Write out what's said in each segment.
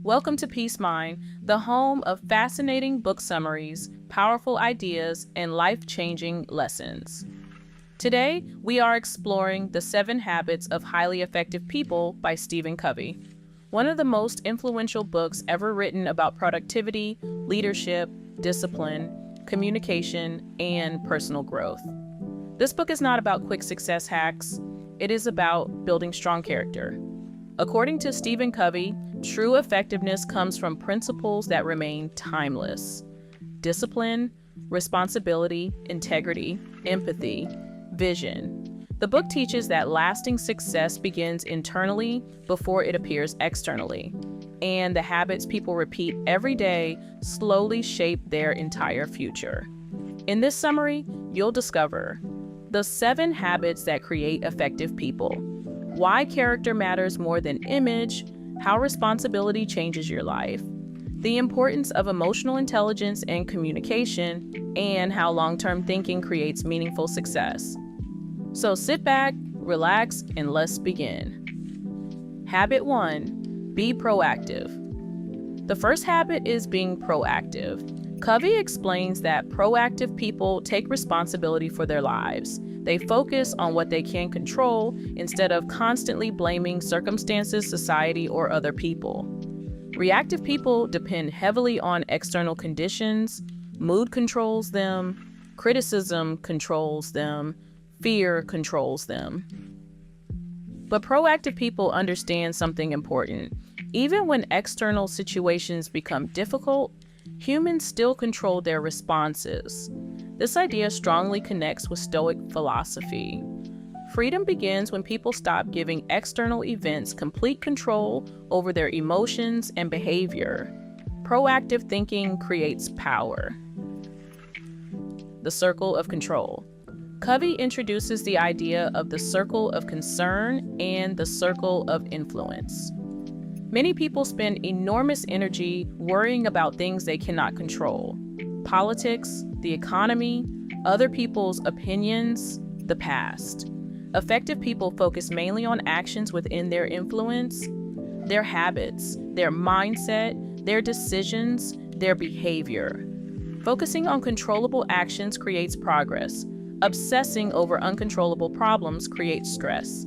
Welcome to Peace Mind, the home of fascinating book summaries, powerful ideas, and life-changing lessons. Today, we are exploring The 7 Habits of Highly Effective People by Stephen Covey, one of the most influential books ever written about productivity, leadership, discipline, communication, and personal growth. This book is not about quick success hacks. It is about building strong character. According to Stephen Covey, true effectiveness comes from principles that remain timeless: discipline, responsibility, integrity, empathy, vision. The book teaches that lasting success begins internally before it appears externally, and the habits people repeat every day slowly shape their entire future. In this summary, you'll discover the 7 habits that create effective people, why character matters more than image, how responsibility changes your life, the importance of emotional intelligence and communication, and how long-term thinking creates meaningful success. So sit back, relax, and let's begin. Habit 1, be proactive. The first habit is being proactive. Covey explains that proactive people take responsibility for their lives. They focus on what they can control instead of constantly blaming circumstances, society, or other people. Reactive people depend heavily on external conditions. Mood controls them, criticism controls them, fear controls them. But proactive people understand something important. Even when external situations become difficult, humans still control their responses. This idea strongly connects with Stoic philosophy. Freedom begins when people stop giving external events complete control over their emotions and behavior. Proactive thinking creates power. The circle of control. Covey introduces the idea of the circle of concern and the circle of influence. Many people spend enormous energy worrying about things they cannot control: politics, the economy, other people's opinions, the past. Effective people focus mainly on actions within their influence, their habits, their mindset, their decisions, their behavior. Focusing on controllable actions creates progress. Obsessing over uncontrollable problems creates stress.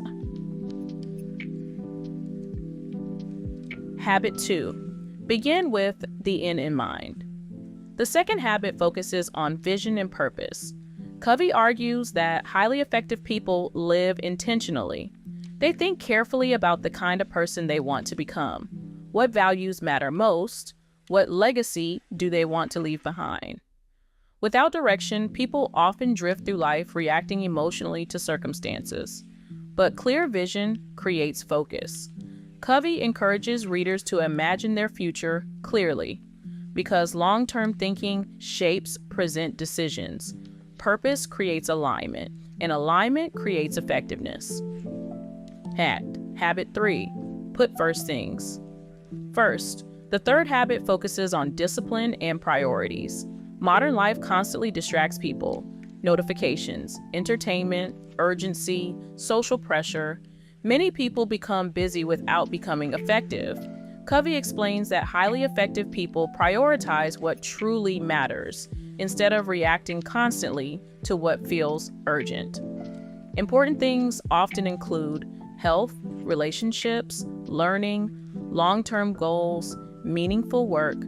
Habit 2, begin with the end in mind. The second habit focuses on vision and purpose. Covey argues that highly effective people live intentionally. They think carefully about the kind of person they want to become. What values matter most? What legacy do they want to leave behind? Without direction, people often drift through life reacting emotionally to circumstances. But clear vision creates focus. Covey encourages readers to imagine their future clearly, because long-term thinking shapes present decisions. Purpose creates alignment, and alignment creates effectiveness. Habit 3, put first things. First, the third habit focuses on discipline and priorities. Modern life constantly distracts people. Notifications, entertainment, urgency, social pressure. Many people become busy without becoming effective. Covey explains that highly effective people prioritize what truly matters instead of reacting constantly to what feels urgent. Important things often include health, relationships, learning, long-term goals, meaningful work.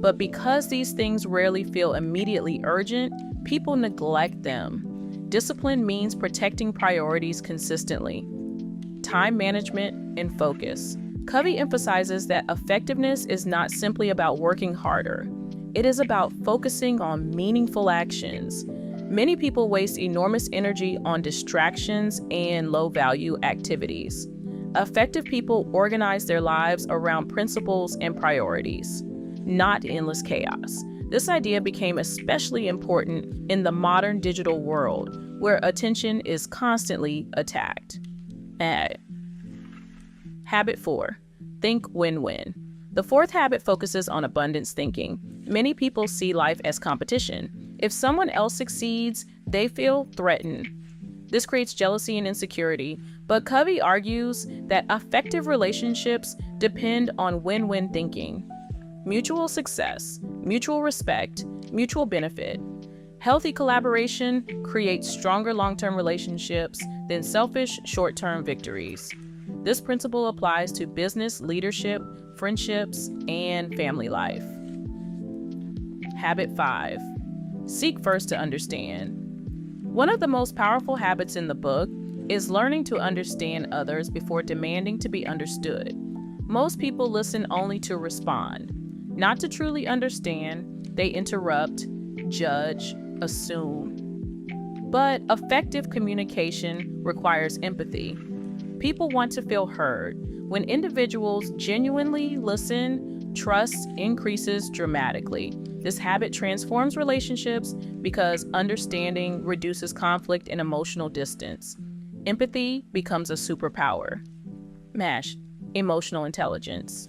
But because these things rarely feel immediately urgent, people neglect them. Discipline means protecting priorities consistently. Time management and focus. Covey emphasizes that effectiveness is not simply about working harder. It is about focusing on meaningful actions. Many people waste enormous energy on distractions and low-value activities. Effective people organize their lives around principles and priorities, not endless chaos. This idea became especially important in the modern digital world, where attention is constantly attacked. Habit 4, think win-win. The fourth habit focuses on abundance thinking. Many people see life as competition. If someone else succeeds, they feel threatened. This creates jealousy and insecurity, But Covey argues that effective relationships depend on win-win thinking, mutual success, mutual respect, mutual benefit. Healthy collaboration creates stronger long-term relationships than selfish short-term victories. This principle applies to business, leadership, friendships, and family life. Habit 5. Seek first to understand. One of the most powerful habits in the book is learning to understand others before demanding to be understood. Most people listen only to respond, not to truly understand. They interrupt, judge, assume. But effective communication requires empathy. People want to feel heard. When individuals genuinely listen, trust increases dramatically. This habit transforms relationships because understanding reduces conflict and emotional distance. Empathy becomes a superpower. MASH, emotional intelligence.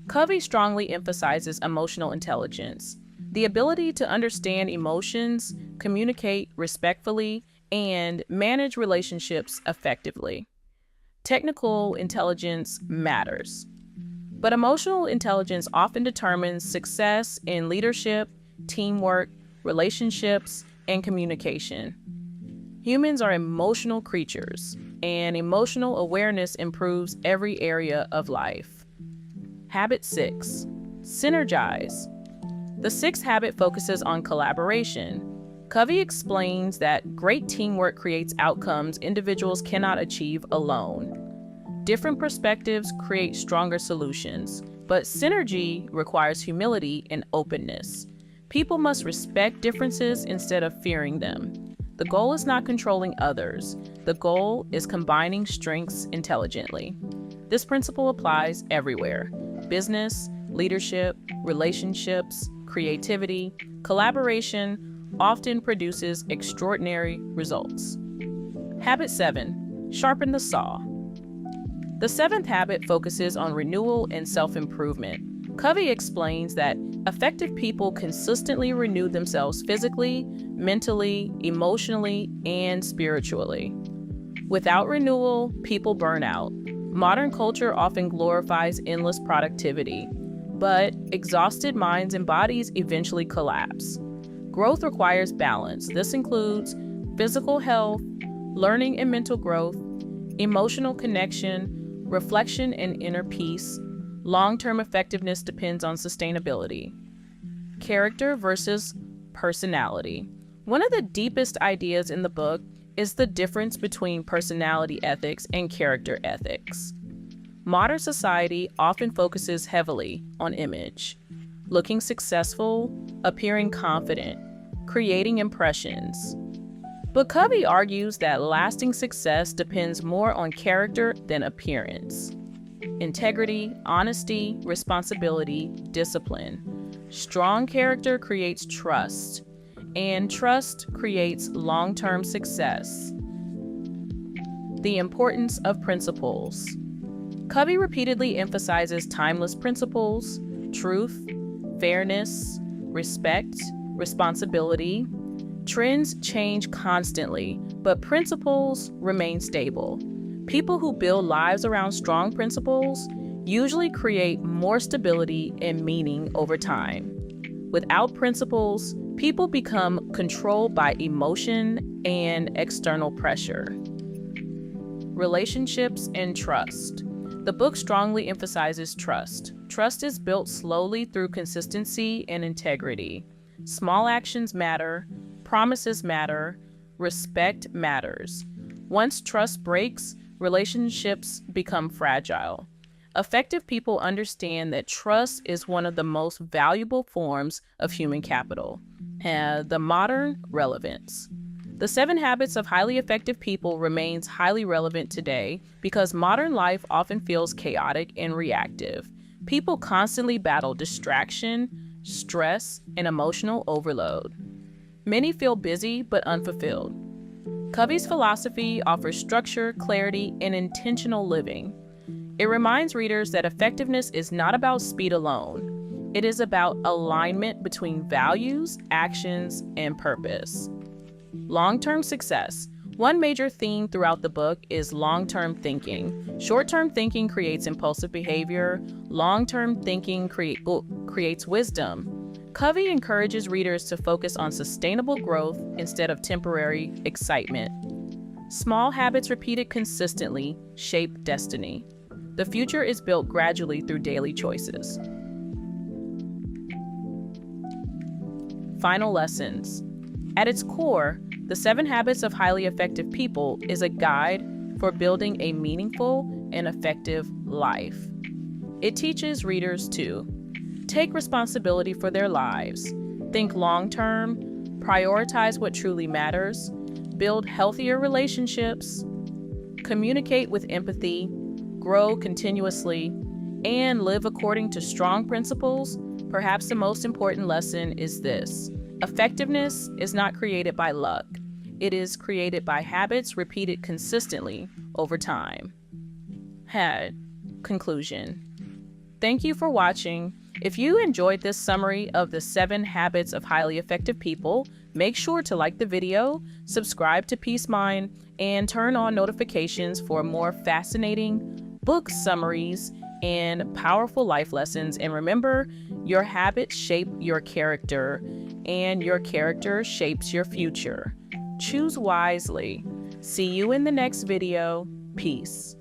Covey strongly emphasizes emotional intelligence, the ability to understand emotions, communicate respectfully, and manage relationships effectively. Technical intelligence matters, but emotional intelligence often determines success in leadership, teamwork, relationships, and communication. Humans are emotional creatures, and emotional awareness improves every area of life. Habit 6. Synergize. The sixth habit focuses on collaboration. Covey explains that great teamwork creates outcomes individuals cannot achieve alone. Different perspectives create stronger solutions, but synergy requires humility and openness. People must respect differences instead of fearing them. The goal is not controlling others. The goal is combining strengths intelligently. This principle applies everywhere: business, leadership, relationships, creativity. Collaboration often produces extraordinary results. Habit 7. Sharpen the saw. The seventh habit focuses on renewal and self-improvement. Covey explains that effective people consistently renew themselves physically, mentally, emotionally, and spiritually. Without renewal, people burn out. Modern culture often glorifies endless productivity, but exhausted minds and bodies eventually collapse. Growth requires balance. This includes physical health, learning and mental growth, emotional connection, reflection and inner peace. Long-term effectiveness depends on sustainability. Character versus personality. One of the deepest ideas in the book is the difference between personality ethics and character ethics. Modern society often focuses heavily on image, looking successful, appearing confident, creating impressions. But Covey argues that lasting success depends more on character than appearance. Integrity, honesty, responsibility, discipline. Strong character creates trust, and trust creates long-term success. The importance of principles. Covey repeatedly emphasizes timeless principles: truth, fairness, respect, responsibility. Trends change constantly, but principles remain stable. People who build lives around strong principles usually create more stability and meaning over time. Without principles, people become controlled by emotion and external pressure. Relationships and trust. The book strongly emphasizes trust. Trust is built slowly through consistency and integrity. Small actions matter, promises matter, respect matters. Once trust breaks, relationships become fragile. Effective people understand that trust is one of the most valuable forms of human capital. The modern relevance. The 7 Habits of Highly Effective People remains highly relevant today because modern life often feels chaotic and reactive. People constantly battle distraction, stress, and emotional overload. Many feel busy but unfulfilled. Covey's philosophy offers structure, clarity, and intentional living. It reminds readers that effectiveness is not about speed alone. It is about alignment between values, actions, and purpose. Long-term success. One major theme throughout the book is long-term thinking. Short-term thinking creates impulsive behavior. Long-term thinking creates wisdom. Covey encourages readers to focus on sustainable growth instead of temporary excitement. Small habits repeated consistently shape destiny. The future is built gradually through daily choices. Final lessons. At its core, The 7 Habits of Highly Effective People is a guide for building a meaningful and effective life. It teaches readers to take responsibility for their lives, think long-term, prioritize what truly matters, build healthier relationships, communicate with empathy, grow continuously, and live according to strong principles. Perhaps the most important lesson is this: effectiveness is not created by luck. It is created by habits repeated consistently over time. Conclusion. Thank you for watching. If you enjoyed this summary of the 7 Habits of Highly Effective People, make sure to like the video, subscribe to Peace Mind, and turn on notifications for more fascinating book summaries and powerful life lessons. And remember, your habits shape your character, and your character shapes your future. Choose wisely. See you in the next video. Peace.